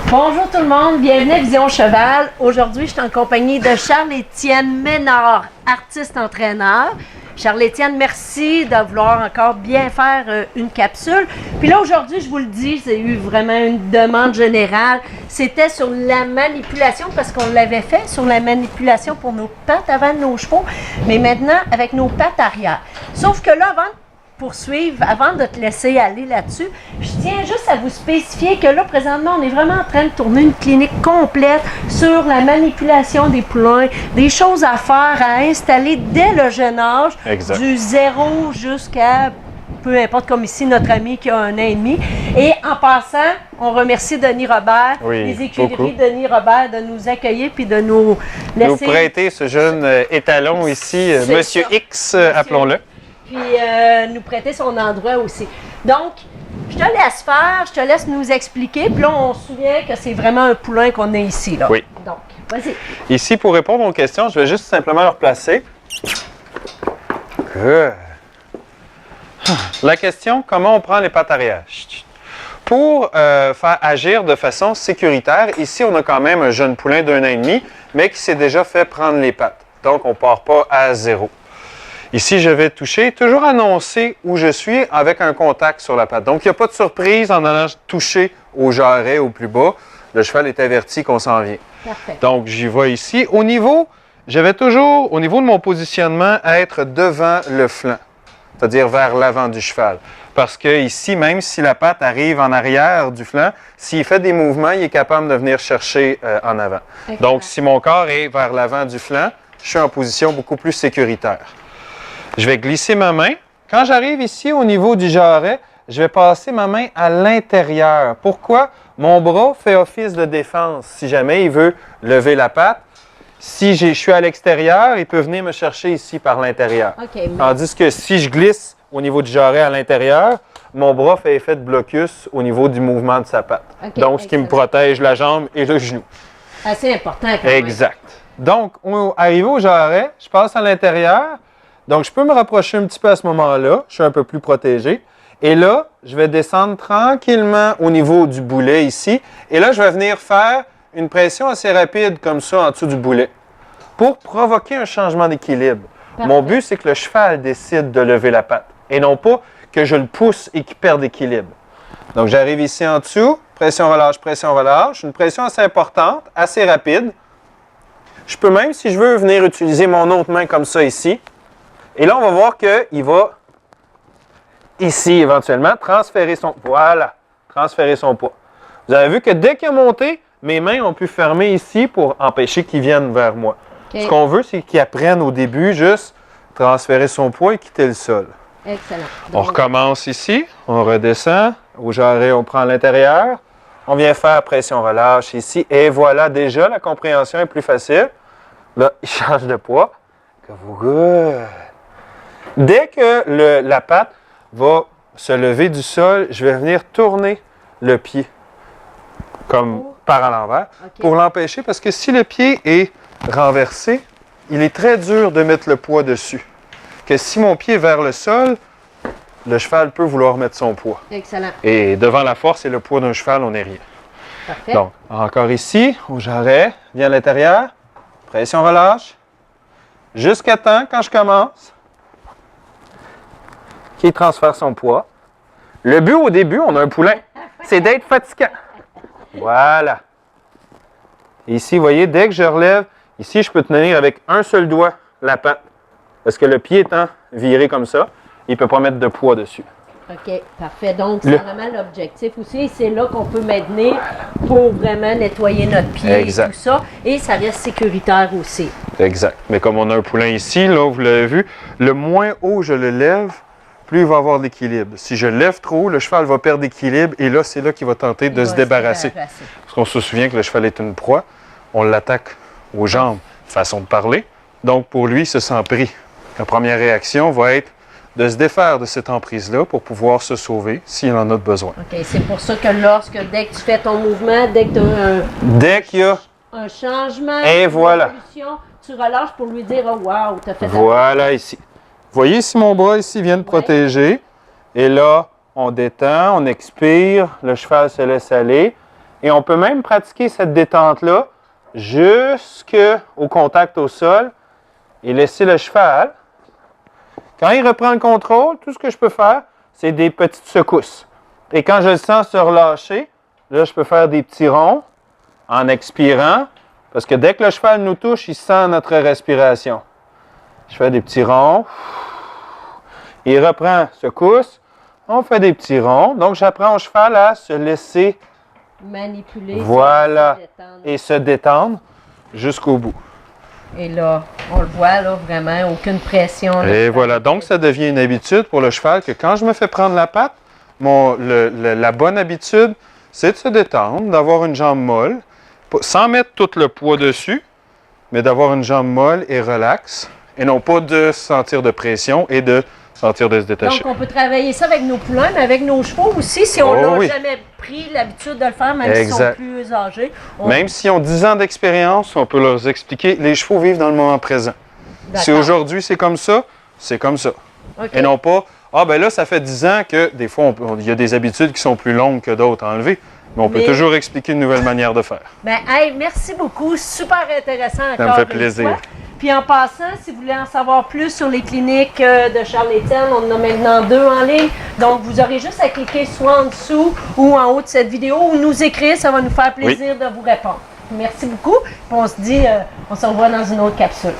Bonjour tout le monde, bienvenue à Vision Cheval. Aujourd'hui, je suis en compagnie de Charles-Étienne Ménard, artiste-entraîneur. Charles-Étienne, merci de vouloir encore bien faire une capsule. Puis là, aujourd'hui, je vous le dis, c'est eu vraiment une demande générale. C'était sur la manipulation, parce qu'on l'avait fait sur la manipulation pour nos pattes avant de nos chevaux, mais maintenant avec nos pattes arrière. Sauf que là, avant de poursuivre, avant de te laisser aller là-dessus, je tiens juste à vous spécifier que là, présentement, on est vraiment en train de tourner une clinique complète sur la manipulation des poulains, des choses à faire, à installer dès le jeune âge, exact. Du 0 jusqu'à, peu importe, comme ici, notre ami qui a 1 an et demi. Et en passant, on remercie Denis Robert, les écuries Denis Robert, de nous accueillir puis de nous laisser... Nous prêter ce jeune étalon ici, Monsieur ça. X, appelons-le. Puis nous prêter son endroit aussi. Donc, je te laisse faire, je te laisse nous expliquer. Puis là, on se souvient que c'est vraiment un poulain qu'on a ici. Là. Oui. Donc, vas-y. Ici, pour répondre aux questions, je vais juste simplement le replacer. La question, comment on prend les pattes arrière? Pour faire agir de façon sécuritaire, ici, on a quand même un jeune poulain d'1 an et demi, mais qui s'est déjà fait prendre les pattes. Donc, on ne part pas à 0. Ici, je vais toucher, toujours annoncer où je suis avec un contact sur la patte. Donc, il n'y a pas de surprise en allant toucher au jarret au plus bas. Le cheval est averti qu'on s'en vient. Parfait. Donc, j'y vais ici. Au niveau, je vais toujours, au niveau de mon positionnement, être devant le flanc, c'est-à-dire vers l'avant du cheval. Parce que ici, même si la patte arrive en arrière du flanc, s'il fait des mouvements, il est capable de venir chercher en avant. Excellent. Donc, si mon corps est vers l'avant du flanc, je suis en position beaucoup plus sécuritaire. Je vais glisser ma main. Quand j'arrive ici au niveau du jarret, je vais passer ma main à l'intérieur. Pourquoi? Mon bras fait office de défense si jamais il veut lever la patte. Si je suis à l'extérieur, il peut venir me chercher ici par l'intérieur. Okay, mais... Tandis que si je glisse au niveau du jarret à l'intérieur, mon bras fait effet de blocus au niveau du mouvement de sa patte. Okay, donc, ce qui me protège la jambe et le genou. Assez important quand même. Exact. Donc, arrivé au jarret, je passe à l'intérieur. Donc, je peux me rapprocher un petit peu à ce moment-là. Je suis un peu plus protégé. Et là, je vais descendre tranquillement au niveau du boulet ici. Et là, je vais venir faire une pression assez rapide comme ça en dessous du boulet pour provoquer un changement d'équilibre. Mon but, c'est que le cheval décide de lever la patte et non pas que je le pousse et qu'il perde d'équilibre. Donc, j'arrive ici en dessous. Pression, relâche, pression, relâche. Une pression assez importante, assez rapide. Je peux même, si je veux, venir utiliser mon autre main comme ça ici. Et là, on va voir qu'il va, ici, éventuellement, transférer son poids. Vous avez vu que dès qu'il a monté, mes mains ont pu fermer ici pour empêcher qu'il vienne vers moi. Okay. Ce qu'on veut, c'est qu'il apprenne au début juste transférer son poids et quitter le sol. Excellent. On recommence ici, on redescend. Au jarret, on prend l'intérieur. On vient faire pression-relâche ici. Et voilà, déjà, la compréhension est plus facile. Là, il change de poids. Dès que la patte va se lever du sol, je vais venir tourner le pied comme par à l'envers pour l'empêcher parce que si le pied est renversé, il est très dur de mettre le poids dessus. Que si mon pied est vers le sol, le cheval peut vouloir mettre son poids. Excellent. Et devant la force et le poids d'un cheval, on n'est rien. Parfait. Donc, encore ici, au jarret, viens à l'intérieur, pression relâche, jusqu'à temps, quand je commence, qu'il transfère son poids. Le but au début, on a un poulain, c'est d'être fatigant. Voilà. Ici, vous voyez, dès que je relève, ici, je peux tenir avec un seul doigt la patte. Parce que le pied étant viré comme ça, il ne peut pas mettre de poids dessus. OK, parfait. Donc, c'est vraiment l'objectif aussi. C'est là qu'on peut maintenir pour vraiment nettoyer notre pied et tout ça. Et ça reste sécuritaire aussi. Exact. Mais comme on a un poulain ici, là, vous l'avez vu, le moins haut je le lève, plus il va avoir de l'équilibre. Si je lève trop haut, le cheval va perdre d'équilibre et là, c'est là qu'il va tenter de se débarrasser. Parce qu'on se souvient que le cheval est une proie, on l'attaque aux jambes, façon de parler. Donc, pour lui, il se sent pris. La première réaction va être de se défaire de cette emprise-là pour pouvoir se sauver s'il en a besoin. OK, c'est pour ça que dès que tu fais ton mouvement, dès que tu as dès qu'il y a un changement, et voilà. tu relâches pour lui dire « Oh, wow, tu as fait voilà ici. Vous voyez ici, mon bras ici vient de protéger. Et là, on détend, on expire, le cheval se laisse aller. Et on peut même pratiquer cette détente-là jusqu'au contact au sol et laisser le cheval. Quand il reprend le contrôle, tout ce que je peux faire, c'est des petites secousses. Et quand je le sens se relâcher, là, je peux faire des petits ronds en expirant, parce que dès que le cheval nous touche, il sent notre respiration. Je fais des petits ronds. Il reprend, secousse. On fait des petits ronds. Donc, j'apprends au cheval à se laisser manipuler. Voilà. Et se détendre jusqu'au bout. Et là, on le voit, là, vraiment, aucune pression. Là, et voilà. Donc, ça devient une habitude pour le cheval que quand je me fais prendre la patte, la bonne habitude, c'est de se détendre, d'avoir une jambe molle, sans mettre tout le poids dessus, mais d'avoir une jambe molle et relaxe, et non pas de sentir de pression et de sentir de se détacher. Donc, on peut travailler ça avec nos poulains, mais avec nos chevaux aussi, si on n'a jamais pris l'habitude de le faire, même s'ils sont plus âgés. Même s'ils ont 10 ans d'expérience, on peut leur expliquer. Les chevaux vivent dans le moment présent. Si aujourd'hui c'est comme ça, c'est comme ça. Okay. Et non pas, ah ben là, ça fait 10 ans que des fois, il y a des habitudes qui sont plus longues que d'autres à enlever. Mais on peut toujours expliquer une nouvelle manière de faire. Ben, hey, merci beaucoup. Super intéressant encore. Ça me fait plaisir. Puis en passant, si vous voulez en savoir plus sur les cliniques de Charles-Étienne, on en a maintenant 2 en ligne. Donc, vous aurez juste à cliquer soit en dessous ou en haut de cette vidéo ou nous écrire. Ça va nous faire plaisir de vous répondre. Merci beaucoup. Puis on se dit, on se revoit dans une autre capsule.